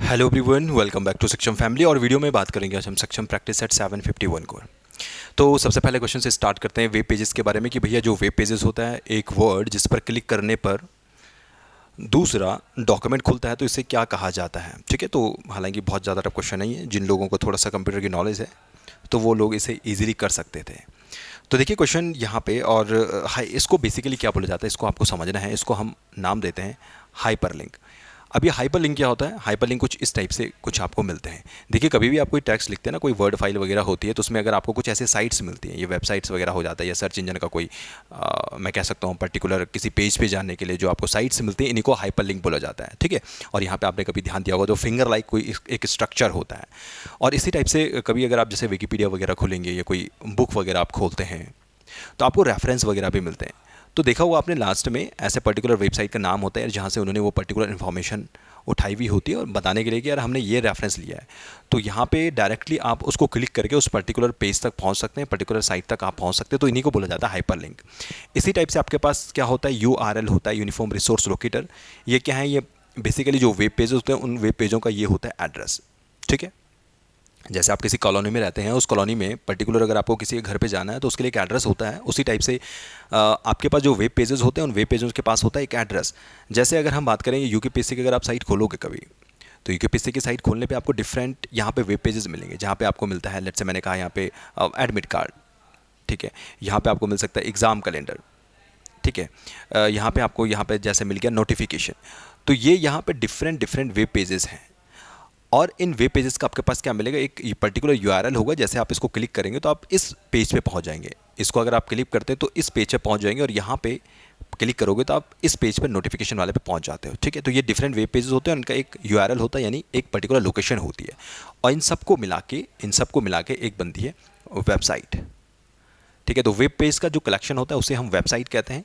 Hello everyone, welcome back to Saksham family. और video में बात करेंगे आज हम सक्षम प्रैक्टिस सेट 751 को। तो सबसे पहले क्वेश्चन से स्टार्ट करते हैं वेब पेजेस के बारे में कि भैया जो वेब पेजेस होता है एक वर्ड जिस पर क्लिक करने पर दूसरा डॉक्यूमेंट खुलता है तो इसे क्या कहा जाता है। ठीक है, तो हालांकि बहुत ज़्यादा टफ क्वेश्चन नहीं है, जिन लोगों को थोड़ा सा कंप्यूटर की नॉलेज है तो वो लोग इसे ईजिली कर सकते थे। तो देखिए क्वेश्चन यहाँ पे, और हाई इसको बेसिकली क्या बोला जाता है इसको आपको समझना है। इसको हम नाम देते हैं हाइपरलिंक। अब ये हाइपरलिंक क्या होता है? हाइपरलिंक कुछ इस टाइप से कुछ आपको मिलते हैं। देखिए कभी भी आप कोई टेक्स्ट लिखते हैं ना, कोई वर्ड फाइल वगैरह होती है, तो उसमें अगर आपको कुछ ऐसे साइट्स मिलती हैं, ये वेबसाइट्स वगैरह हो जाता है या सर्च इंजन का कोई मैं कह सकता हूँ पर्टिकुलर किसी पेज पे जाने के लिए जो आपको साइट्स मिलती हैं, इन्हीं को हाइपरलिंक बोला जाता है। ठीक है, और यहाँ पे आपने कभी ध्यान दिया होगा तो फिंगर लाइक कोई एक स्ट्रक्चर होता है। और इसी टाइप से कभी अगर आप जैसे विकीपीडिया वगैरह खोलेंगे या कोई बुक वगैरह आप खोलते हैं तो आपको रेफरेंस वगैरह भी मिलते हैं। तो देखा होगा आपने लास्ट में ऐसे पर्टिकुलर वेबसाइट का नाम होता है जहाँ से उन्होंने वो पर्टिकुलर इन्फॉर्मेशन उठाई हुई होती है और बताने के लिए कि यार हमने ये रेफरेंस लिया है। तो यहाँ पे डायरेक्टली आप उसको क्लिक करके उस पर्टिकुलर पेज तक पहुँच सकते हैं, पर्टिकुलर साइट तक आप पहुँच सकते हैं। तो इन्हीं को बोला जाता है हाइपरलिंक। इसी टाइप से आपके पास क्या होता है, यूआरएल होता है, यूनिफॉर्म रिसोर्स लोकेटर। ये क्या है? ये बेसिकली जो वेब पेज होते हैं उन वेब पेजों का ये होता है एड्रेस। ठीक है, जैसे आप किसी कॉलोनी में रहते हैं, उस कॉलोनी में पर्टिकुलर अगर आपको किसी के घर पे जाना है तो उसके लिए एक एड्रेस होता है। उसी टाइप से आपके पास जो वेब पेजेस होते हैं उन वेब पेजेस के पास होता है एक एड्रेस। जैसे अगर हम बात करें यूकेपीएससी की, अगर आप साइट खोलोगे कभी तो यूकेपीएससी की साइट खोलने पे आपको डिफरेंट यहाँ पे वेब पेजेस मिलेंगे, जहाँ पे आपको मिलता है, लेट्स से मैंने कहा यहाँ पे एडमिट कार्ड। ठीक है, यहाँ पे आपको मिल सकता है एग्ज़ाम कैलेंडर। ठीक है, यहाँ पे आपको यहाँ पे जैसे मिल गया नोटिफिकेशन। तो ये यहाँ पे डिफरेंट डिफरेंट वेब पेजेस हैं। और इन वेब पेजेस का आपके पास क्या मिलेगा, एक पर्टिकुलर यूआरएल होगा। जैसे आप इसको क्लिक करेंगे तो आप इस पेज पे पहुंच जाएंगे। इसको अगर आप क्लिक करते हैं तो इस पेज पे पहुंच जाएंगे, और यहाँ पे क्लिक करोगे तो आप इस पेज पे नोटिफिकेशन वाले पे पहुंच जाते हो। ठीक है, तो ये डिफरेंट वेब पेजेस होते हैं, उनका एक यूआरएल होता है, यानी एक पर्टिकुलर लोकेशन होती है। और इन सबको मिला के एक बनती है वेबसाइट। ठीक है, तो वेब पेज का जो कलेक्शन होता है उसे हम वेबसाइट कहते हैं।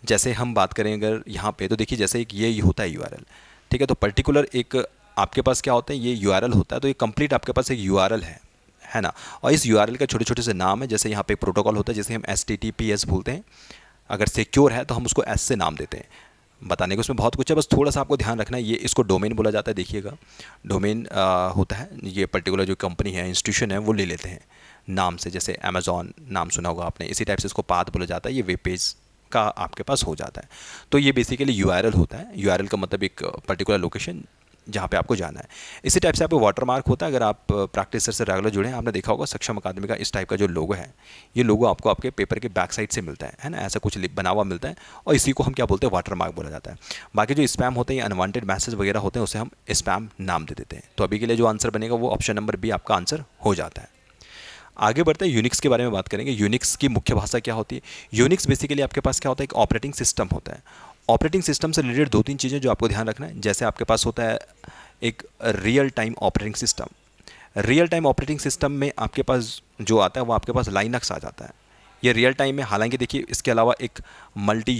जैसे हम बात करें अगर यहाँ पे, तो देखिए जैसे एक ये होता है यूआरएल। ठीक है, तो पर्टिकुलर एक आपके पास क्या होता है, ये यूआरएल होता है। तो ये कंप्लीट आपके पास एक यूआरएल है ना। और इस यूआरएल का छोटे छोटे से नाम है। जैसे यहाँ पे एक प्रोटोकॉल होता है जिसे हम HTTPS बोलते हैं। अगर सिक्योर है तो हम उसको S से नाम देते हैं। बताने को उसमें बहुत कुछ है, बस थोड़ा सा आपको ध्यान रखना है। ये इसको डोमेन बोला जाता है। देखिएगा डोमेन होता है, ये पर्टिकुलर जो कंपनी है, इंस्टीट्यूशन है, वो ले लेते हैं नाम से। जैसे अमेजॉन नाम सुना होगा आपने, इसी टाइप से इसको पाथ बोला जाता है। ये वेब पेज का आपके पास हो जाता है। तो ये बेसिकली यूआरएल होता है। यूआरएल का मतलब एक पर्टिकुलर लोकेशन जहाँ पे आपको जाना है। इसी टाइप से आपको वाटरमार्क होता है। अगर आप प्रैक्टिस से रेगुलर जुड़े हैं, आपने देखा होगा सक्षम अकादमी का इस टाइप का जो लोगो है, ये लोगो आपको आपके पेपर के बैक साइड से मिलता है ना, ऐसा कुछ बना हुआ मिलता है। और इसी को हम क्या बोलते हैं, वाटरमार्क बोला जाता है। बाकी जो स्पैम होते हैं या अनवांटेड मैसेज वगैरह होते हैं उसे हम स्पैम नाम दे देते हैं। तो अभी के लिए जो आंसर बनेगा वो ऑप्शन नंबर बी आपका आंसर हो जाता है। आगे बढ़ते हैं, यूनिक्स के बारे में बात करेंगे। यूनिक्स की मुख्य भाषा क्या होती है? यूनिक्स बेसिकली आपके पास क्या होता है, एक ऑपरेटिंग सिस्टम होता है। ऑपरेटिंग सिस्टम से रिलेटेड दो तीन चीज़ें जो आपको ध्यान रखना है। जैसे आपके पास होता है एक real time operating system. Real time operating system में आपके पास जो आता है वो आपके पास लाइनक्स आ जाता है। ये रियल टाइम में, हालांकि देखिए इसके अलावा एक मल्टी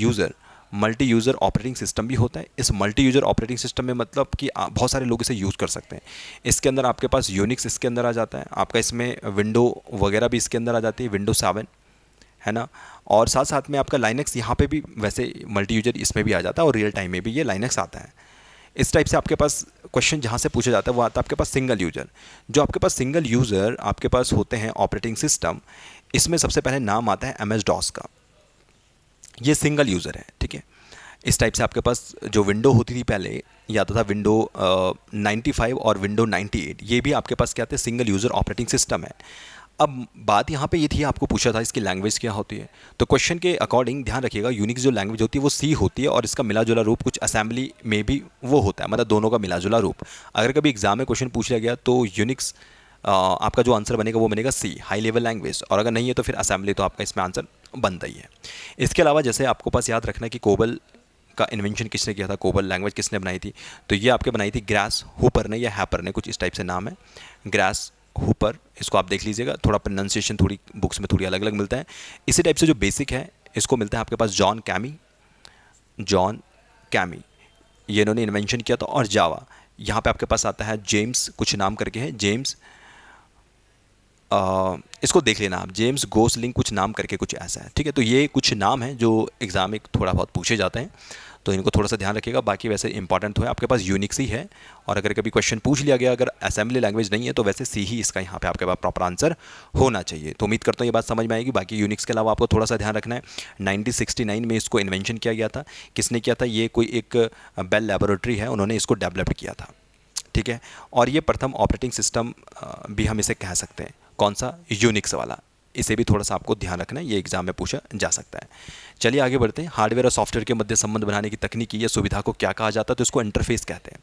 यूज़र ऑपरेटिंग सिस्टम भी होता है। इस मल्टी यूज़र ऑपरेटिंग सिस्टम में मतलब कि बहुत सारे लोग इसे यूज़ कर सकते हैं। इसके अंदर आपके पास यूनिक्स इसके अंदर आ जाता है आपका, इसमें विंडो वगैरह भी इसके अंदर आ जाती है, विंडो 7 है ना। और साथ साथ में आपका लाइनक्स यहाँ पे भी वैसे मल्टी यूज़र इसमें भी आ जाता है, और रियल टाइम में भी ये लाइनक्स आता है। इस टाइप से आपके पास क्वेश्चन जहाँ से पूछा जाता है वो आता है आपके पास सिंगल यूज़र। जो आपके पास सिंगल यूज़र आपके पास होते हैं ऑपरेटिंग सिस्टम, इसमें सबसे पहले नाम आता है MS-DOS का। ये सिंगल यूज़र है। ठीक है, इस टाइप से आपके पास जो विंडो होती थी पहले, या तो था विंडो 95 और विंडो 98, ये भी आपके पास क्या थे, सिंगल यूज़र ऑपरेटिंग सिस्टम है। अब बात यहाँ पे ये थी, आपको पूछा था इसकी लैंग्वेज क्या होती है। तो क्वेश्चन के अकॉर्डिंग ध्यान रखिएगा, यूनिक्स जो लैंग्वेज होती है वो सी होती है, और इसका मिला जुला रूप कुछ असेंबली में भी वो होता है, मतलब दोनों का मिला जुला रूप। अगर कभी एग्जाम में क्वेश्चन पूछ लिया गया तो यूनिक्स आपका जो आंसर बनेगा वो बनेगा सी, हाई लेवल लैंग्वेज। और अगर नहीं है तो फिर असेंबली, तो आपका इसमें आंसर बनता ही है। इसके अलावा जैसे आपको पास याद रखना कि कोबल का इन्वेंशन किसने किया था, कोबल लैंग्वेज किसने बनाई थी, तो ये आपके बनाई थी ग्रास हुपर ने या हैपर ने, कुछ इस टाइप से नाम है, ग्रास हुपर। इसको आप देख लीजिएगा, थोड़ा प्रोनाउंसिएशन थोड़ी बुक्स में थोड़ी अलग अलग मिलता है। इसी टाइप से जो बेसिक है इसको मिलता है आपके पास जॉन कैमी, ये इन्होंने इन्वेंशन किया था। और जावा, यहाँ पे आपके पास आता है जेम्स कुछ नाम करके है, जेम्स इसको देख लेना आप, जेम्स गोसलिंग कुछ नाम करके कुछ ऐसा है। ठीक है, तो ये कुछ नाम है जो एग्ज़ाम में थोड़ा बहुत पूछे जाते हैं। तो इनको थोड़ा सा ध्यान रखिएगा। बाकी वैसे इंपॉर्टेंट तो है, आपके पास यूनिक्स ही है, और अगर कभी क्वेश्चन पूछ लिया गया अगर असेंबली लैंग्वेज नहीं है तो वैसे सी ही इसका यहाँ पे आपके पास प्रॉपर आंसर होना चाहिए। तो उम्मीद करता हूँ ये बात समझ में आएगी। बाकी यूनिक्स के अलावा आपको थोड़ा सा ध्यान रखना है, 1969 में इसको इन्वेंशन किया गया था। किसने किया था? ये कोई एक बेल लैबोरेटरी है, उन्होंने इसको डेवलप किया था, ठीक है। और ये प्रथम ऑपरेटिंग सिस्टम भी हम इसे कह सकते हैं। कौन सा? यूनिक्स वाला। इसे भी थोड़ा सा आपको ध्यान रखना है, ये एग्जाम में पूछा जा सकता है। चलिए आगे बढ़ते हैं। हार्डवेयर और सॉफ्टवेयर के मध्य संबंध बनाने की तकनीकी या सुविधा को क्या कहा जाता है? तो इसको इंटरफेस कहते हैं।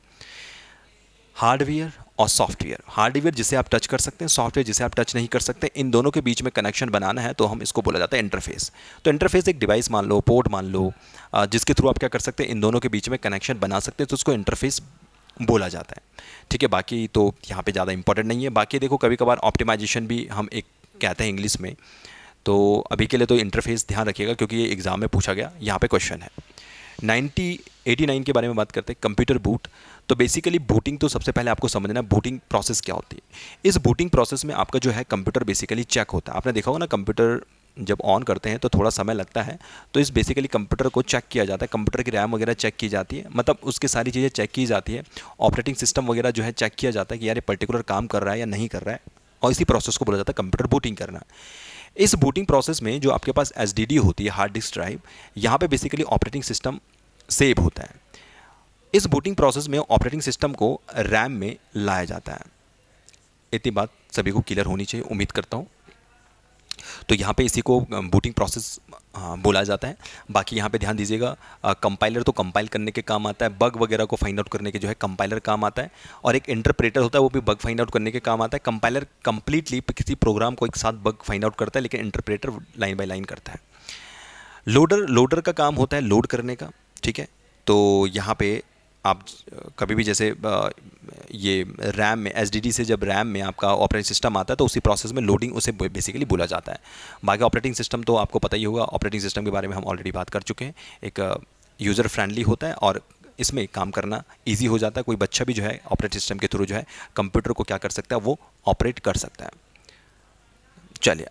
हार्डवेयर और सॉफ्टवेयर, हार्डवेयर जिसे आप टच कर सकते हैं, सॉफ्टवेयर जिसे आप टच नहीं कर सकते, इन दोनों के बीच में कनेक्शन बनाना है तो हम इसको बोला जाता है इंटरफेस। तो इंटरफेस एक डिवाइस मान लो, पोर्ट मान लो, जिसके थ्रू आप क्या कर सकते हैं, इन दोनों के बीच में कनेक्शन बना सकते हैं, तो उसको इंटरफेस बोला जाता है, ठीक है। बाकी तो यहाँ पे ज़्यादा इंपॉर्टेंट नहीं है। बाकी देखो कभी कभार ऑप्टिमाइजेशन भी हम एक कहते हैं इंग्लिश में, तो अभी के लिए तो इंटरफेस ध्यान रखिएगा क्योंकि ये एग्ज़ाम में पूछा गया, यहाँ पे क्वेश्चन है। 1989 के बारे में बात करते हैं, कंप्यूटर बूट। तो बेसिकली बूटिंग तो सबसे पहले आपको समझना है बूटिंग प्रोसेस क्या होती है। इस बूटिंग प्रोसेस में आपका जो है कंप्यूटर बेसिकली चेक होता है। आपने देखा होगा ना, कंप्यूटर जब ऑन करते हैं तो थोड़ा समय लगता है, तो इस बेसिकली कंप्यूटर को चेक किया जाता है, कंप्यूटर की रैम वगैरह चेक की जाती है, मतलब उसकी सारी चीज़ें चेक की जाती है। ऑपरेटिंग सिस्टम वगैरह जो है चेक किया जाता है कि यार ये पर्टिकुलर काम कर रहा है या नहीं कर रहा है, और इसी प्रोसेस को बोला जाता है कंप्यूटर बूटिंग करना। इस बूटिंग प्रोसेस में जो आपके पास एसडीडी होती है, हार्ड डिस्क ड्राइव, यहाँ पे बेसिकली ऑपरेटिंग सिस्टम सेव होता है। इस बूटिंग प्रोसेस में ऑपरेटिंग सिस्टम को रैम में लाया जाता है। इतनी बात सभी को क्लियर होनी चाहिए, उम्मीद करता हूँ। तो यहाँ पे इसी को बूटिंग प्रोसेस बोला जाता है। बाकी यहाँ पे ध्यान दीजिएगा, कंपाइलर तो कंपाइल करने के काम आता है, बग वगैरह को फाइंड आउट करने के जो है कंपाइलर काम आता है, और एक इंटरप्रेटर होता है वो भी बग फाइंड आउट करने के काम आता है। कंपाइलर कंप्लीटली किसी प्रोग्राम को एक साथ बग फाइंड आउट करता है, लेकिन इंटरप्रेटर लाइन बाय लाइन करता है। लोडर का काम होता है लोड करने का, ठीक है। तो यहाँ पे आप कभी भी जैसे ये रैम में एसडीडी से जब रैम में आपका ऑपरेटिंग सिस्टम आता है तो उसी प्रोसेस में लोडिंग उसे बेसिकली बोला जाता है। बाकी ऑपरेटिंग सिस्टम तो आपको पता ही होगा, ऑपरेटिंग सिस्टम के बारे में हम ऑलरेडी बात कर चुके हैं। एक यूज़र फ्रेंडली होता है और इसमें काम करना ईजी हो जाता है। कोई बच्चा भी जो है ऑपरेटिंग सिस्टम के थ्रू जो है कंप्यूटर को क्या कर सकता है, वो ऑपरेट कर सकता है। चलिए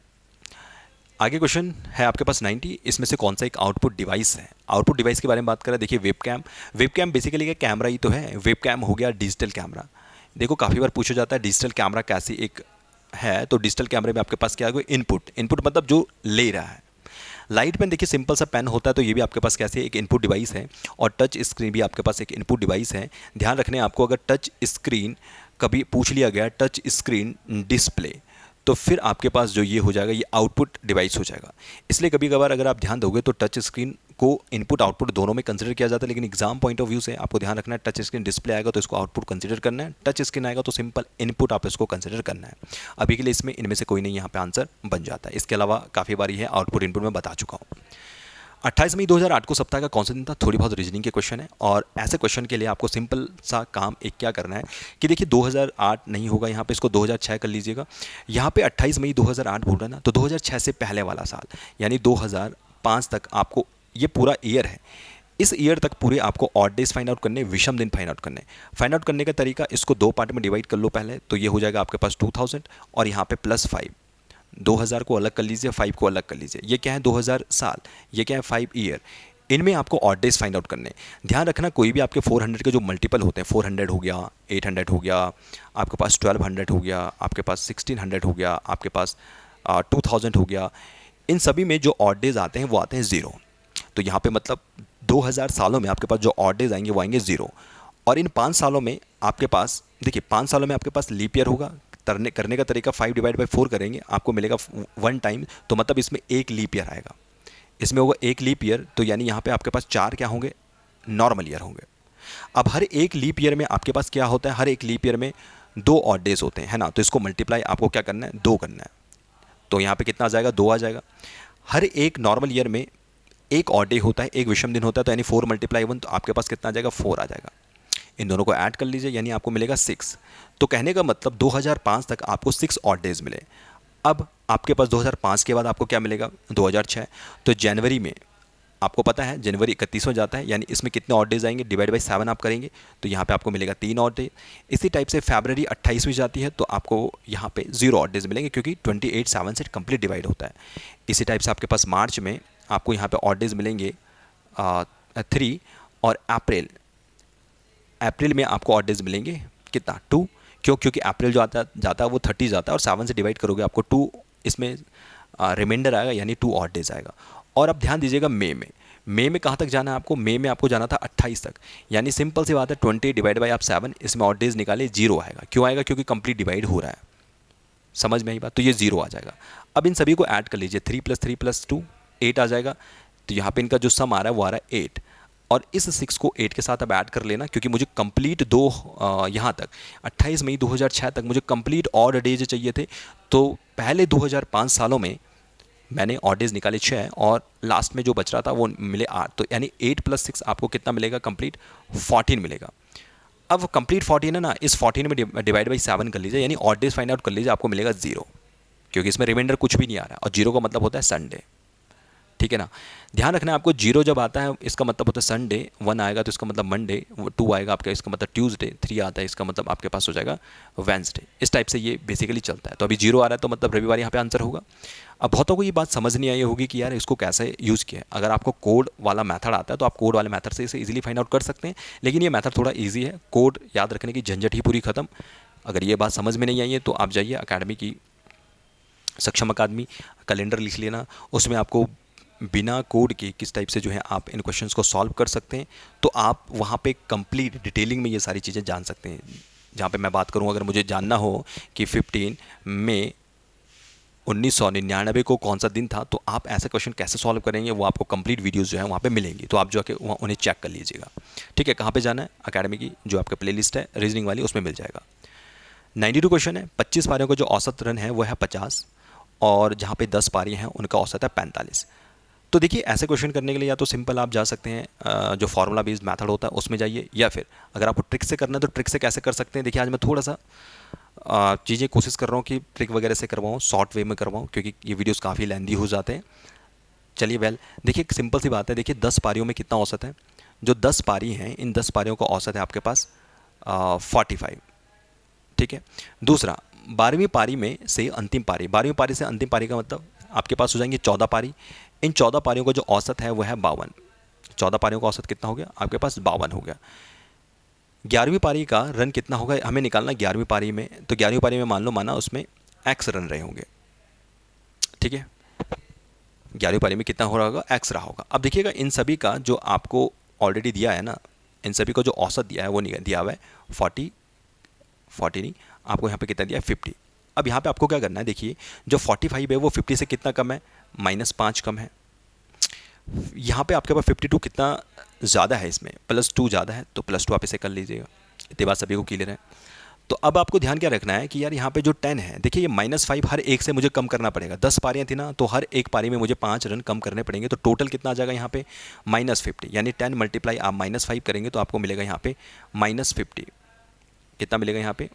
आगे क्वेश्चन है आपके पास 90, इसमें से कौन सा एक आउटपुट डिवाइस है? आउटपुट डिवाइस के बारे में बात करें, देखिए वेबकैम। वेबकैम बेसिकली क्या कैमरा ही तो है, वेबकैम हो गया डिजिटल कैमरा। देखो काफ़ी बार पूछा जाता है डिजिटल कैमरा कैसी एक है, तो डिजिटल कैमरे में आपके पास क्या है, इनपुट मतलब जो ले रहा है। लाइट पेन देखिए सिंपल सा पेन होता है, तो ये भी आपके पास कैसे एक इनपुट डिवाइस है, और टच स्क्रीन भी आपके पास एक इनपुट डिवाइस है। ध्यान रखने आपको, अगर टच स्क्रीन कभी पूछ लिया गया, टच स्क्रीन डिस्प्ले, तो फिर आपके पास जो ये हो जाएगा, ये आउटपुट डिवाइस हो जाएगा। इसलिए कभी कभार अगर आप ध्यान दोगे तो टच स्क्रीन को इनपुट आउटपुट दोनों में कंसिडर किया जाता है, लेकिन एग्जाम पॉइंट ऑफ व्यू से आपको ध्यान रखना है, टच स्क्रीन डिस्प्ले आएगा तो इसको आउटपुट कंसिडर करना है, टच स्क्रीन आएगा तो सिंपल इनपुट आप इसको कंसिडर करना है। अभी के लिए इसमें इनमें से कोई नहीं यहाँ पे आंसर बन जाता है। इसके अलावा काफ़ी बार ये आउटपुट इनपुट में बता चुका हूँ। 28 मई 2008 को सप्ताह का कौन सा दिन था? थोड़ी बहुत रीजनिंग के क्वेश्चन है, और ऐसे क्वेश्चन के लिए आपको सिंपल सा काम एक क्या करना है कि देखिए 2008 नहीं होगा यहाँ पे, इसको 2006 कर लीजिएगा। यहाँ पे 28 मई 2008 बोल रहा है ना, तो 2006 से पहले वाला साल यानी 2005 तक आपको ये पूरा ईयर है। इस ईयर तक पूरे आपको ऑड डेज फाइंड आउट करने, विषम दिन फाइंड आउट करने। फाइंड आउट करने का तरीका, इसको दो पार्ट में डिवाइड कर लो पहले, तो ये हो जाएगा आपके पास 2000 और यहाँ पे +5। 2000 को अलग कर लीजिए, 5 को अलग कर लीजिए। ये क्या है 2000 साल, ये क्या है 5 ईयर। इनमें आपको ऑड डेज फाइंड आउट करने। ध्यान रखना कोई भी आपके 400 के जो मल्टीपल होते हैं, 400 हो गया, 800 हो गया, आपके पास 1200 हो गया, आपके पास 1600 हो गया, आपके पास 2000 हो गया, इन सभी में जो ऑड डेज आते हैं वो आते हैं 0। तो यहाँ पे मतलब 2000 सालों में आपके पास जो ऑड डेज आएंगे वो आएंगे 0। और इन 5 सालों में आपके पास देखिए 5 सालों में आपके पास लीप ईयर होगा। करने का तरीका 5/4 करेंगे, आपको मिलेगा 1 टाइम, तो मतलब इसमें एक लीप ईयर आएगा। इसमें होगा एक लीप ईयर, तो यानी यहाँ पे आपके पास 4 क्या होंगे, नॉर्मल ईयर होंगे। अब हर एक लीप ईयर में आपके पास क्या होता है, हर एक लीप ईयर में 2 ऑड डेज होते हैं, है ना। तो इसको मल्टीप्लाई आपको क्या करना है, 2 करना है। तो यहाँ पे कितना आ जाएगा, 2 आ जाएगा। हर एक नॉर्मल ईयर में एक ऑड डे होता है, एक विषम दिन होता है, तो यानी 4 × 1, तो आपके पास कितना आ जाएगा, 4 आ जाएगा। इन दोनों को ऐड कर लीजिए, यानी आपको मिलेगा 6। तो कहने का मतलब 2005 तक आपको 6 ऑड डेज मिले। अब आपके पास 2005 के बाद आपको क्या मिलेगा, 2006। तो जनवरी में आपको पता है जनवरी 31 हो जाता है, यानी इसमें कितने ऑड डेज आएंगे, डिवाइड बाई 7 आप करेंगे, तो यहाँ पे आपको मिलेगा 3 ऑड डे। इसी टाइप से फरवरी 28 में जाती है, तो आपको यहाँ पे 0 ऑड डेज मिलेंगे, क्योंकि 28 7 से कंप्लीट डिवाइड होता है। इसी टाइप से आपके पास मार्च में आपको यहाँ पे ऑड डेज मिलेंगे 3, और अप्रैल में आपको ऑड डेज मिलेंगे कितना 2, क्योंकि अप्रैल जो जाता है वो 30 जाता है और 7 से डिवाइड करोगे आपको 2 इसमें रिमाइंडर आएगा, यानी 2 ऑड डेज आएगा। और अब ध्यान दीजिएगा मई में कहाँ तक जाना है आपको, मई में आपको जाना था 28 तक, यानी सिंपल सी बात है 20 डिवाइड बाई आप 7, इसमें ऑड डेज निकाले 0 आएगा। क्यों आएगा, क्योंकि कंप्लीट डिवाइड हो रहा है, समझ में आई बात, तो ये 0 आ जाएगा। अब इन सभी को ऐड कर लीजिए, 3 + 3 + 2 8 आ जाएगा। तो यहाँ पे इनका जो सम आ रहा है वो आ रहा है 8, और इस 6 को 8 के साथ अब ऐड कर लेना, क्योंकि मुझे कंप्लीट यहाँ तक 28 मई 2006 तक मुझे कंप्लीट ऑड डेज चाहिए थे। तो पहले 2005 सालों में मैंने ऑड डेज निकाले 6 और लास्ट में जो बच रहा था वो मिले 8, तो यानी 8 + 6 आपको कितना मिलेगा, कंप्लीट 14 मिलेगा। अब कंप्लीट 14 है ना, इस 14 में डिवाइड बाई 7 कर लीजिए, यानी ऑड डेज फाइंड आउट कर लीजिए, आपको मिलेगा 0, क्योंकि इसमें रिमाइंडर कुछ भी नहीं आ रहा, और 0 का मतलब होता है संडे, ठीक है ना। ध्यान रखना है आपको, 0 जब आता है इसका मतलब होता है संडे, 1 आएगा तो इसका मतलब मंडे, 2 आएगा आपका इसका मतलब ट्यूसडे, 3 आता है इसका मतलब आपके पास हो जाएगा वेंसडे। इस टाइप से ये बेसिकली चलता है। तो अभी 0 आ रहा है तो मतलब रविवार यहाँ पे आंसर होगा। अब बहुतों को ये बात समझ नहीं आई होगी कि यार इसको कैसे यूज़ किया है। अगर आपको कोड वाला मेथड आता है तो आप कोड वाले मेथड से इसे इजीली फाइंड आउट कर सकते हैं, लेकिन ये मेथड थोड़ा ईजी है, कोड याद रखने की झंझट ही पूरी खत्म। अगर ये बात समझ में नहीं आई है तो आप जाइए अकेडमी की सक्षम अकादमी कैलेंडर लिख लेना, उसमें आपको बिना कोड के किस टाइप से जो है आप इन क्वेश्चंस को सॉल्व कर सकते हैं, तो आप वहाँ पे कंप्लीट डिटेलिंग में ये सारी चीज़ें जान सकते हैं। जहाँ पे मैं बात करूँ, अगर मुझे जानना हो कि 15 मई 1999 को कौन सा दिन था, तो आप ऐसे क्वेश्चन कैसे सॉल्व करेंगे, वो आपको कंप्लीट वीडियोस जो है वहाँ पे मिलेंगी, तो आप जो है उन्हें चेक कर लीजिएगा। ठीक है, कहाँ पे जाना है, अकेडमी की जो आपका प्लेलिस्ट है रीजनिंग वाली, उसमें मिल जाएगा। 92 क्वेश्चन है। 25 पारियों का जो औसत रन है वो है 50, और जहाँ पे 10 पारी हैं उनका औसत है 45। तो देखिए, ऐसे क्वेश्चन करने के लिए या तो सिंपल आप जा सकते हैं जो फार्मूला बेस्ड मेथड होता है उसमें जाइए, या फिर अगर आपको ट्रिक से करना है तो ट्रिक से कैसे कर सकते हैं। देखिए, आज मैं थोड़ा सा चीज़ें कोशिश कर रहा हूँ कि ट्रिक वगैरह से करवाऊँ, शॉर्ट वे में करवाऊँ, क्योंकि ये वीडियोस काफ़ी लेंदी हो जाते हैं। चलिए देखिए, एक सिंपल सी बात है। देखिए 10 पारियों में कितना औसत है, जो 10 पारी हैं इन 10 पारियों का औसत है आपके पास 45। ठीक है, दूसरा 12वीं पारी में से अंतिम पारी, 12वीं पारी से अंतिम पारी का मतलब आपके पास हो जाएंगे 14 पारी। इन 14 पारियों का जो औसत है वो है 52। 14 पारियों का औसत कितना हो गया आपके पास, 52 हो गया। 11वीं पारी का रन कितना होगा हमें निकालना 11वीं पारी में, तो 11वीं पारी में माना उसमें एक्स रन रहे होंगे। ठीक है, 11वीं पारी में कितना हो रहा होगा, एक्स रहा होगा। अब देखिएगा, इन सभी का जो आपको ऑलरेडी दिया है ना, इन सभी को जो औसत दिया है वो दिया हुआ है 40 नहीं, आपको यहाँ पे कितना दिया है 50। अब यहाँ पे आपको क्या करना है, देखिए जो 45 है वो 50 से कितना कम है, -5 कम है। यहाँ पे आपके पास 52 कितना ज़्यादा है, इसमें +2 ज़्यादा है, तो +2 आप इसे कर लीजिएगा। इतनी बात सभी को क्लियर है। तो अब आपको ध्यान क्या रखना है कि यार यहाँ पे जो 10 है, देखिए ये -5 हर एक से मुझे कम करना पड़ेगा। 10 पारियाँ थी ना, तो हर एक पारी में मुझे 5 रन कम करने पड़ेंगे, तो टोटल कितना आ जाएगा यहाँ पे -50, यानी 10 मल्टीप्लाई आप -5 करेंगे तो आपको मिलेगा यहाँ पे -50। कितना मिलेगा यहाँ पे,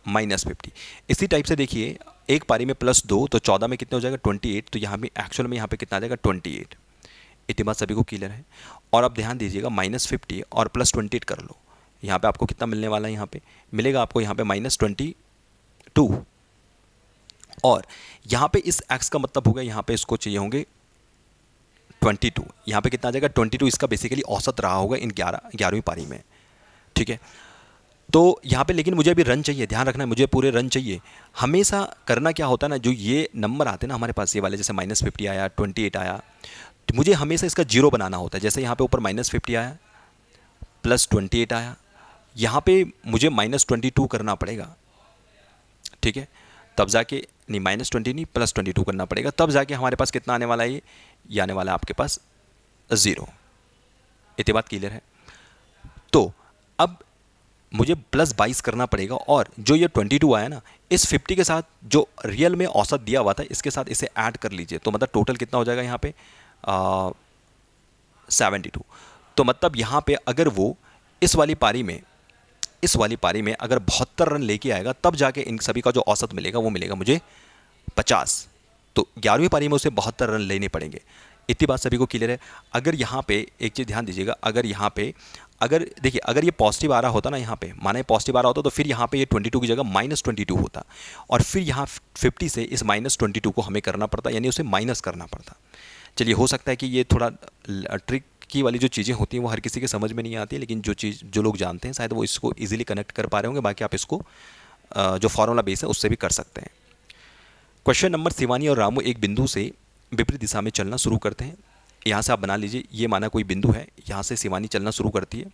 -50। इसी टाइप से देखिए, एक पारी में +2 तो 14 में कितने हो जाएगा 28, तो यहाँ पे एक्चुअल में यहाँ पे कितना आ जाएगा 28। इतनी बात सभी को क्लियर है। और अब ध्यान दीजिएगा, -50 और +28 कर लो, यहाँ पे आपको कितना मिलने वाला है, यहाँ पे मिलेगा आपको यहाँ पे -22। और यहाँ पे इस x का मतलब होगा, यहाँ पे इसको चाहिए होंगे 22, यहाँ पे कितना आ जाएगा 22, इसका बेसिकली औसत रहा होगा इन 11वीं पारी में। ठीक है, तो यहाँ पे लेकिन मुझे अभी रन चाहिए, ध्यान रखना है मुझे पूरे रन चाहिए। हमेशा करना क्या होता है ना, जो ये नंबर आते हैं ना हमारे पास, ये वाले जैसे -50 आया, 28 आया, तो मुझे हमेशा इसका 0 बनाना होता है। जैसे यहाँ पे ऊपर -50 आया, +28 आया, यहाँ पे मुझे -22 करना पड़ेगा। ठीक है, तब जाके नहीं, -20 नहीं, +22 करना पड़ेगा, तब जाके हमारे पास कितना आने वाला है, ये आने वाला है आपके पास 0। इतनी बात क्लियर है। तो अब मुझे +22 करना पड़ेगा, और जो ये 22 आया ना, इस 50 के साथ जो रियल में औसत दिया हुआ था इसके साथ इसे ऐड कर लीजिए, तो मतलब टोटल कितना हो जाएगा यहाँ पे 72। तो मतलब यहाँ पे अगर वो इस वाली पारी में अगर 72 रन लेके आएगा, तब जाके इन सभी का जो औसत मिलेगा वो मिलेगा मुझे 50। तो 11वीं पारी में उसे 72 रन लेने पड़ेंगे। इतनी बात सभी को क्लियर है। अगर यहाँ पे एक चीज़ ध्यान दीजिएगा, अगर देखिए, अगर ये पॉजिटिव आ रहा होता ना, यहाँ पे माना ये पॉजिटिव आ रहा होता, तो फिर यहाँ पे ये 22 की जगह -22 होता, और फिर यहाँ 50 से इस -22 को हमें करना पड़ता, यानी उसे माइनस करना पड़ता। चलिए, हो सकता है कि ये थोड़ा ट्रिक की वाली जो चीज़ें होती हैं वो हर किसी के समझ में नहीं आती, लेकिन जो लोग जानते हैं शायद वो इसको ईजिली कनेक्ट कर पा रहे होंगे। बाकी आप इसको जो फॉर्मूला बेस है उससे भी कर सकते हैं। क्वेश्चन नंबर, शिवानी और रामू एक बिंदु से विपरीत दिशा में चलना शुरू करते हैं। यहाँ से आप बना लीजिए, ये माना कोई बिंदु है, यहाँ से शिवानी चलना शुरू करती है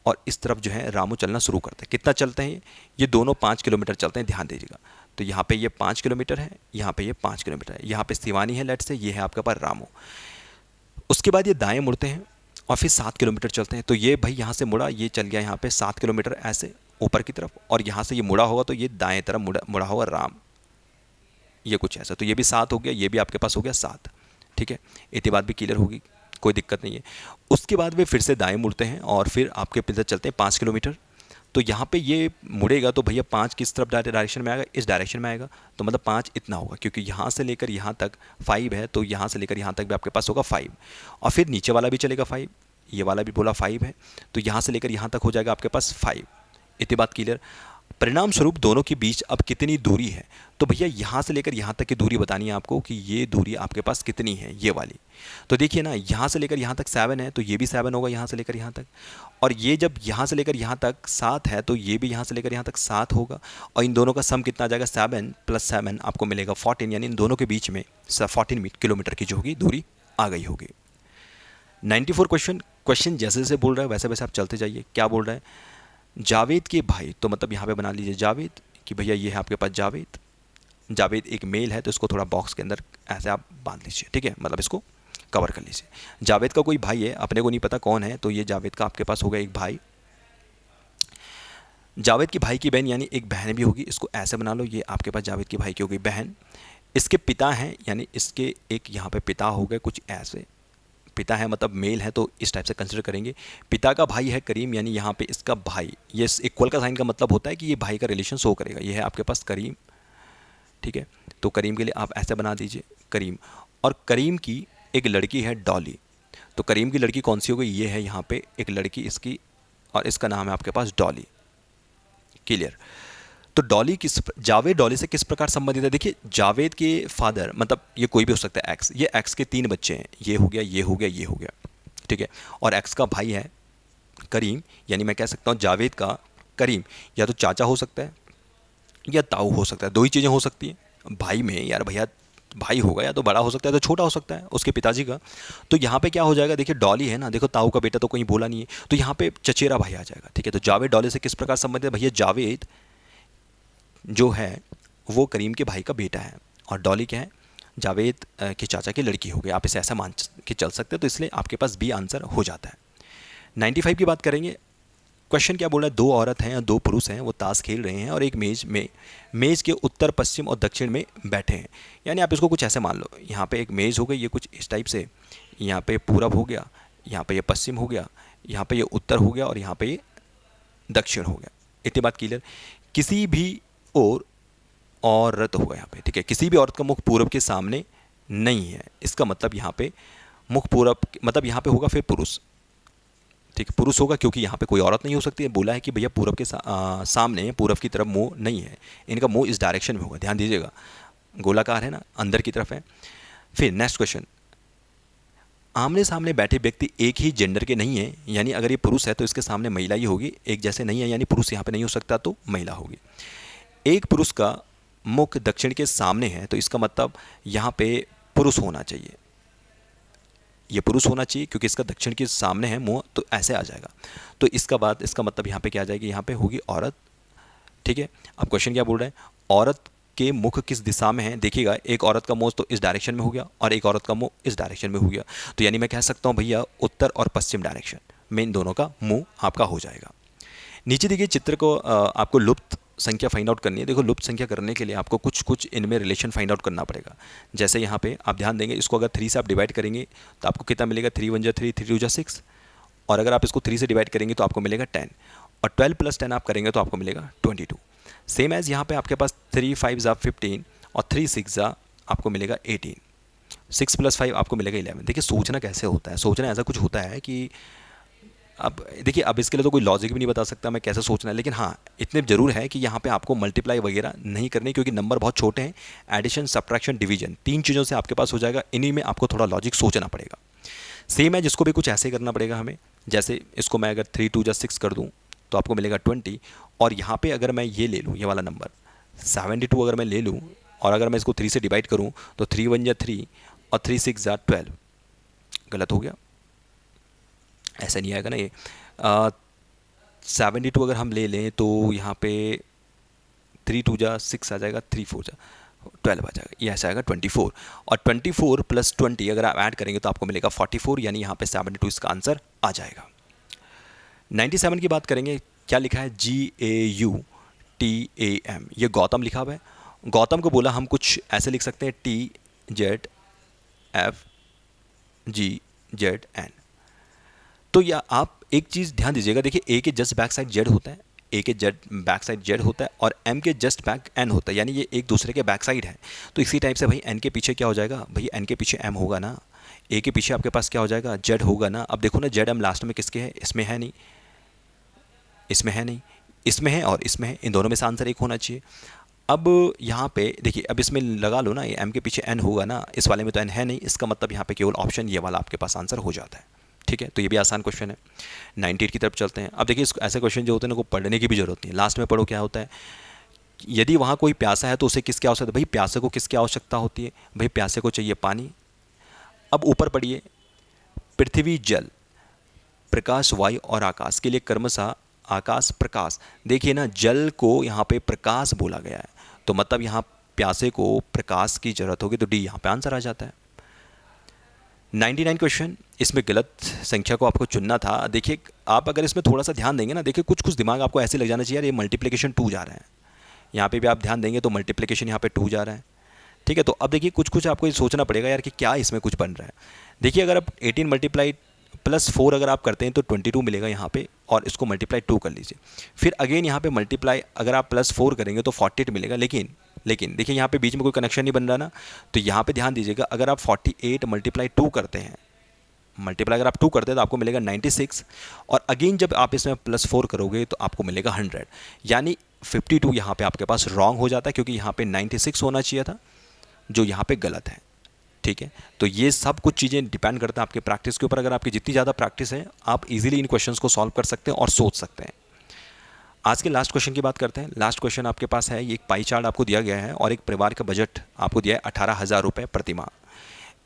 और इस तरफ जो है रामू चलना शुरू करते हैं। कितना चलते हैं ये दोनों 5 किलोमीटर चलते हैं, ध्यान दीजिएगा। तो यहाँ पे ये 5 किलोमीटर है, यहाँ पे ये 5 किलोमीटर है, यहाँ पे शिवानी है लेट से, ये है आपके पास रामू। उसके बाद ये दाएं मुड़ते हैं और फिर 7 किलोमीटर चलते हैं। तो ये भाई यहाँ से मुड़ा, ये चल गया यहाँ पे 7 किलोमीटर ऐसे ऊपर की तरफ, और यहाँ से ये मुड़ा होगा तो ये दाएं तरफ मुड़ा होगा राम, ये कुछ ऐसा। तो ये भी 7 हो गया, ये भी आपके पास हो गया 7। ठीक है, इतनी बात भी क्लियर होगी, कोई दिक्कत नहीं है। उसके बाद वे फिर से दाएं मुड़ते हैं और फिर आपके पीछे चलते हैं 5 किलोमीटर। तो यहाँ पे ये मुड़ेगा तो भैया 5 किस तरफ डायरेक्शन में आएगा, इस डायरेक्शन में आएगा। तो मतलब 5 इतना होगा, क्योंकि यहाँ से लेकर यहाँ तक 5 है, तो यहाँ से लेकर यहाँ तक भी आपके पास होगा 5। और फिर नीचे वाला भी चलेगा 5, ये वाला भी बोला 5 है, तो यहाँ से लेकर यहाँ तक हो जाएगा आपके पास 5। इतनी बात क्लियर। परिणाम स्वरूप दोनों के बीच अब कितनी दूरी है, तो भैया यहाँ से लेकर यहाँ तक की दूरी बतानी है आपको कि ये दूरी आपके पास कितनी है, ये वाली। तो देखिए ना, यहाँ से लेकर यहाँ तक 7 है, तो ये भी 7 होगा यहाँ से लेकर यहाँ तक। और ये जब यहाँ से लेकर यहाँ तक 7 है, तो ये भी यहाँ से लेकर यहाँ तक 7 होगा। और इन दोनों का सम कितना आ जाएगा, 7 + 7 आपको मिलेगा 14, यानी इन दोनों के बीच में 14 किलोमीटर की जो होगी दूरी आ गई होगी। 94 क्वेश्चन जैसे जैसे बोल रहा है वैसे वैसे आप चलते जाइए। क्या बोल रहा है, जावेद के भाई, तो मतलब यहाँ पे बना लीजिए जावेद कि भैया ये है आपके पास जावेद। जावेद एक मेल है, तो इसको थोड़ा बॉक्स के अंदर ऐसे आप बांध लीजिए। ठीक है, मतलब इसको कवर कर लीजिए। जावेद का कोई भाई है, अपने को नहीं पता कौन है, तो ये जावेद का आपके पास होगा एक भाई। जावेद की भाई की बहन यानी एक बहन भी होगी, इसको ऐसे बना लो, ये आपके पास जावेद की भाई की होगी बहन। इसके पिता हैं, यानी इसके एक यहाँ पे पिता हो गए कुछ ऐसे, पिता है मतलब मेल है, तो इस टाइप से कंसिडर करेंगे। पिता का भाई है करीम, यानी यहाँ पे इसका भाई, ये इक्वल का साइन का मतलब होता है कि ये भाई का रिलेशन शो करेगा। ये है आपके पास करीम। ठीक है, तो करीम के लिए आप ऐसे बना दीजिए करीम। और करीम की एक लड़की है डॉली, तो करीम की लड़की कौन सी हो गई, ये है यहाँ पे एक लड़की इसकी, और इसका नाम है आपके पास डॉली। क्लियर। तो डॉली जावेद डॉली से किस प्रकार संबंधित है, देखिए जावेद के फादर, मतलब ये कोई भी हो सकता है एक्स, ये एक्स के 3 बच्चे हैं, ये हो गया, ये हो गया, ये हो गया। ठीक है, और एक्स का भाई है करीम, यानी मैं कह सकता हूँ जावेद का करीम या तो चाचा हो सकता है या ताऊ हो सकता है, 2 ही चीज़ें हो सकती हैं। भाई में यार भैया भाई होगा, या तो बड़ा हो सकता है तो छोटा हो सकता है उसके पिताजी का। तो यहाँ पे क्या हो जाएगा, देखिए डॉली है ना, देखो ताऊ का बेटा तो कोई बोला नहीं है, तो यहाँ पे चचेरा भाई आ जाएगा। ठीक है, तो जावेद डॉली से किस प्रकार संबंधित है, भैया जावेद जो है वो करीम के भाई का बेटा है, और डॉली क्या है, जावेद के चाचा की लड़की हो गई। आप इसे ऐसा मान के चल सकते हैं, तो इसलिए आपके पास बी आंसर हो जाता है। 95 की बात करेंगे। क्वेश्चन क्या बोल रहा है, 2 औरत हैं या 2 पुरुष हैं, वो ताश खेल रहे हैं और एक मेज़ के उत्तर पश्चिम और दक्षिण में बैठे हैं। यानी आप इसको कुछ ऐसे मान लो, यहाँ पे एक मेज़ हो गई, ये कुछ इस टाइप से, यहाँ पे पूरब हो गया, यहाँ पे ये पश्चिम हो गया, यहाँ पे ये उत्तर हो गया, और यहाँ पे ये दक्षिण हो गया। इतनी बात क्लियर। किसी भी और औरत होगा यहाँ पे, ठीक है, किसी भी औरत का मुख पूरब के सामने नहीं है, इसका मतलब यहाँ पे मुख पूरब, मतलब यहाँ पे होगा फिर पुरुष। ठीक है, पुरुष होगा क्योंकि यहाँ पे कोई औरत नहीं हो सकती है। बोला है कि भैया पूरब के सामने, पूरब की तरफ मुंह नहीं है, इनका मुंह इस डायरेक्शन में होगा, ध्यान दीजिएगा, गोलाकार है ना, अंदर की तरफ है। फिर नेक्स्ट क्वेश्चन, आमने सामने बैठे व्यक्ति एक ही जेंडर के नहीं है, यानी अगर ये पुरुष है तो इसके सामने महिला ही होगी, एक जैसे नहीं है, यानी पुरुष यहाँ पे नहीं हो सकता, तो महिला होगी। एक पुरुष का मुख दक्षिण के सामने है, तो इसका मतलब यहाँ पे पुरुष होना चाहिए, ये पुरुष होना चाहिए क्योंकि इसका दक्षिण के सामने है मुंह, तो ऐसे आ जाएगा। तो इसका मतलब यहाँ पे क्या आ जाएगी, यहाँ पे होगी औरत। ठीक है, अब क्वेश्चन क्या बोल रहा है, औरत के मुख किस दिशा में है, देखिएगा एक औरत का मुंह तो इस डायरेक्शन में हो गया और एक औरत का मुंह इस डायरेक्शन में हो गया, तो यानी मैं कह सकता हूँ भैया उत्तर और पश्चिम डायरेक्शन में इन दोनों का मुंह आपका हो जाएगा। नीचे देखिए चित्र को आपको लुप्त संख्या फाइंड आउट करनी है। देखो लुप्त संख्या करने के लिए आपको कुछ इनमें रिलेशन फाइंड आउट करना पड़ेगा। जैसे यहाँ पे आप ध्यान देंगे, इसको अगर 3 से आप डिवाइड करेंगे तो आपको कितना मिलेगा, 3 × 1 = 3, 3 × 2 = 6, और अगर आप इसको 3 से डिवाइड करेंगे तो आपको मिलेगा 10, और 12 + 10 आप करेंगे तो आपको मिलेगा 22। सेम एज यहाँ पे आपके पास 3 × 5 = 15 और 3 × 6 आपको मिलेगा 18, 6 + 5 आपको मिलेगा 11। देखिए सोचना कैसे होता है, सोचना ऐसा कुछ होता है कि अब देखिए, अब इसके लिए तो कोई लॉजिक भी नहीं बता सकता मैं कैसे सोचना है, लेकिन हाँ इतने ज़रूर है कि यहाँ पे आपको मल्टीप्लाई वगैरह नहीं करनी, क्योंकि नंबर बहुत छोटे हैं। एडिशन, सब्ट्रैक्शन, डिवीजन 3 चीज़ों से आपके पास हो जाएगा, इन्हीं में आपको थोड़ा लॉजिक सोचना पड़ेगा। सेम है, जिसको भी कुछ ऐसे करना पड़ेगा हमें, जैसे इसको मैं अगर 3 2 जा 6 कर दूँ तो आपको मिलेगा 20, और यहाँ पे अगर मैं ये ले लूँ, ये वाला नंबर 72 अगर मैं ले लूँ, और अगर मैं इसको 3 से डिवाइड करूँ तो 3 1 जा 3 और 3 6 जा 12। गलत हो गया, ऐसा नहीं आएगा ना ये। 72 अगर हम ले लें तो यहाँ पे 3 2 जा 6 आ जाएगा, 3 4 जा 12 आ जाएगा, ये ऐसा आएगा 24। और 24 प्लस 20 अगर आप ऐड करेंगे तो आपको मिलेगा 44, यानी यहाँ पे 72 इसका आंसर आ जाएगा। 97 की बात करेंगे, क्या लिखा है, GAUTAM, ये गौतम लिखा हुआ है। गौतम को बोला हम कुछ ऐसे लिख सकते हैं TZFGZN। तो या आप एक चीज़ ध्यान दीजिएगा, देखिए ए के जस्ट बैक साइड जेड होता है, ए के बैक साइड जेड होता है, और एम के जस्ट बैक एन होता है, यानी ये एक दूसरे के बैक साइड है। तो इसी टाइप से भाई एन के पीछे क्या हो जाएगा, भाई एन के पीछे एम होगा ना, ए के पीछे आपके पास क्या हो जाएगा, जेड होगा ना। अब देखो ना, जेड एम लास्ट में किसके है, इसमें है नहीं, इसमें है नहीं, इसमें है और इसमें है, इन दोनों में से आंसर एक होना चाहिए। अब यहाँ पे देखिए, अब इसमें लगा लो ना, ये एम के पीछे एन होगा ना, इस वाले में तो एन है नहीं, इसका मतलब यहाँ पे केवल ऑप्शन ये वाला आपके पास आंसर हो जाता है। ठीक है, तो ये भी आसान क्वेश्चन है। 98 की तरफ चलते हैं। अब देखिए, ऐसे क्वेश्चन जो होते हैं ना, को पढ़ने की भी जरूरत नहीं है, लास्ट में पढ़ो क्या होता है। यदि वहाँ कोई प्यासा है तो उसे किसकी आवश्यकता है, भाई प्यासे को किसकी आवश्यकता होती है, भाई प्यासे को चाहिए पानी। अब ऊपर पढ़िए, पृथ्वी जल प्रकाश वायु और आकाश के लिए क्रमशः आकाश प्रकाश। देखिए ना, जल को यहाँ पे प्रकाश बोला गया है, तो मतलब यहाँ प्यासे को प्रकाश की जरूरत होगी, तो डी यहाँ पे आंसर आ जाता है। 99 क्वेश्चन, इसमें गलत संख्या को आपको चुनना था। देखिए, आप अगर इसमें थोड़ा सा ध्यान देंगे ना, देखिए कुछ कुछ दिमाग आपको ऐसे लग जाना चाहिए, यार ये मल्टीप्लिकेशन 2 जा रहा है, यहाँ पे भी आप ध्यान देंगे तो मल्टीप्लिकेशन यहाँ पे 2 जा रहा है। ठीक है, तो अब देखिए कुछ कुछ आपको ये सोचना पड़ेगा यार कि क्या इसमें कुछ बन रहा है। देखिए, अगर आप 18 मल्टीप्लाई प्लस 4 अगर आप करते हैं तो 22 मिलेगा यहाँ पे, और इसको मल्टीप्लाई 2 कर लीजिए। फिर अगेन यहाँ पे मल्टीप्लाई अगर आप प्लस 4 करेंगे तो 48 मिलेगा, लेकिन देखिए यहाँ पे बीच में कोई कनेक्शन नहीं बन रहा ना, तो यहाँ पे ध्यान दीजिएगा, अगर आप 48 मल्टीप्लाई 2 करते हैं, मल्टीप्लाई अगर आप 2 करते हैं तो आपको मिलेगा 96, और अगेन जब आप इसमें प्लस 4 करोगे तो आपको मिलेगा 100, यानी 52 यहाँ पे आपके पास रॉन्ग हो जाता है, क्योंकि यहाँ पे 96 होना चाहिए था, जो यहाँ पे गलत है। ठीक है, तो ये सब कुछ चीज़ें डिपेंड करता है आपके प्रैक्टिस के ऊपर। अगर आपकी जितनी ज़्यादा प्रैक्टिस है, आप इजीली इन क्वेश्चंस को सॉल्व कर सकते हैं और सोच सकते हैं। आज के लास्ट क्वेश्चन की बात करते हैं। लास्ट क्वेश्चन आपके पास है, ये एक पाई चार्ट आपको दिया गया है, और एक परिवार का बजट आपको दिया है 18,000 रुपये प्रतिमाह।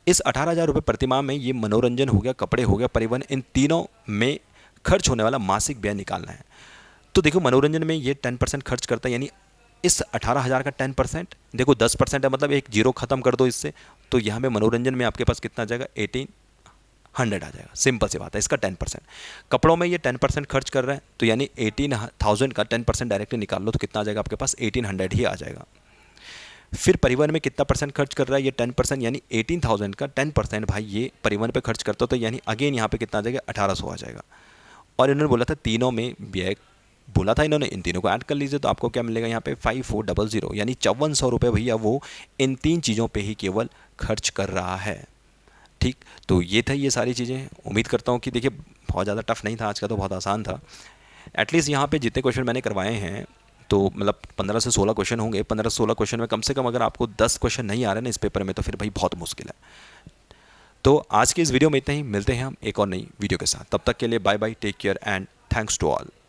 इस 18,000 रुपये प्रतिमाह में ये मनोरंजन हो गया, कपड़े हो गया, परिवहन, इन तीनों में खर्च होने वाला मासिक व्यय निकालना है। तो देखो, मनोरंजन में ये 10% खर्च करता है, यानी इस 18,000 का 10%, देखो 10% है, मतलब एक जीरो खत्म कर दो इससे, तो यहाँ पे मनोरंजन में आपके पास कितना आ जाएगा, 1800 आ जाएगा। सिंपल सी बात है, इसका 10%। कपड़ों में ये 10% खर्च कर रहा है, तो यानी 18,000 का 10% डायरेक्टली निकाल लो तो कितना आ जाएगा आपके पास, 1800 ही आ जाएगा। फिर परिवहन में कितना परसेंट खर्च कर रहा है, ये 10%, यानी 18,000 का 10% भाई ये परिवहन पे खर्च करता, तो यानी अगेन यहाँ पे कितना आ जाएगा, 1800 आ जाएगा। और इन्होंने बोला था तीनों में व्यय, बोला था इन्होंने, इन तीनों को ऐड कर लीजिए तो आपको क्या मिलेगा यहाँ पे 5400, यानी 5400 रुपये भैया वो इन 3 चीज़ों पे ही केवल खर्च कर रहा है। ठीक, तो ये था, ये सारी चीज़ें। उम्मीद करता हूँ कि देखिए बहुत ज़्यादा टफ नहीं था आज का, तो बहुत आसान था। एटलीस्ट यहाँ पे जितने क्वेश्चन मैंने करवाए हैं, तो मतलब 15 से 16 क्वेश्चन होंगे। 15 से 16 क्वेश्चन में कम से कम अगर आपको 10 क्वेश्चन नहीं आ रहे ना इस पेपर में, तो फिर भाई बहुत मुश्किल है। तो आज की इस वीडियो में इतना ही, मिलते हैं हम एक और नई वीडियो के साथ। तब तक के लिए bye bye, take care and thanks to all.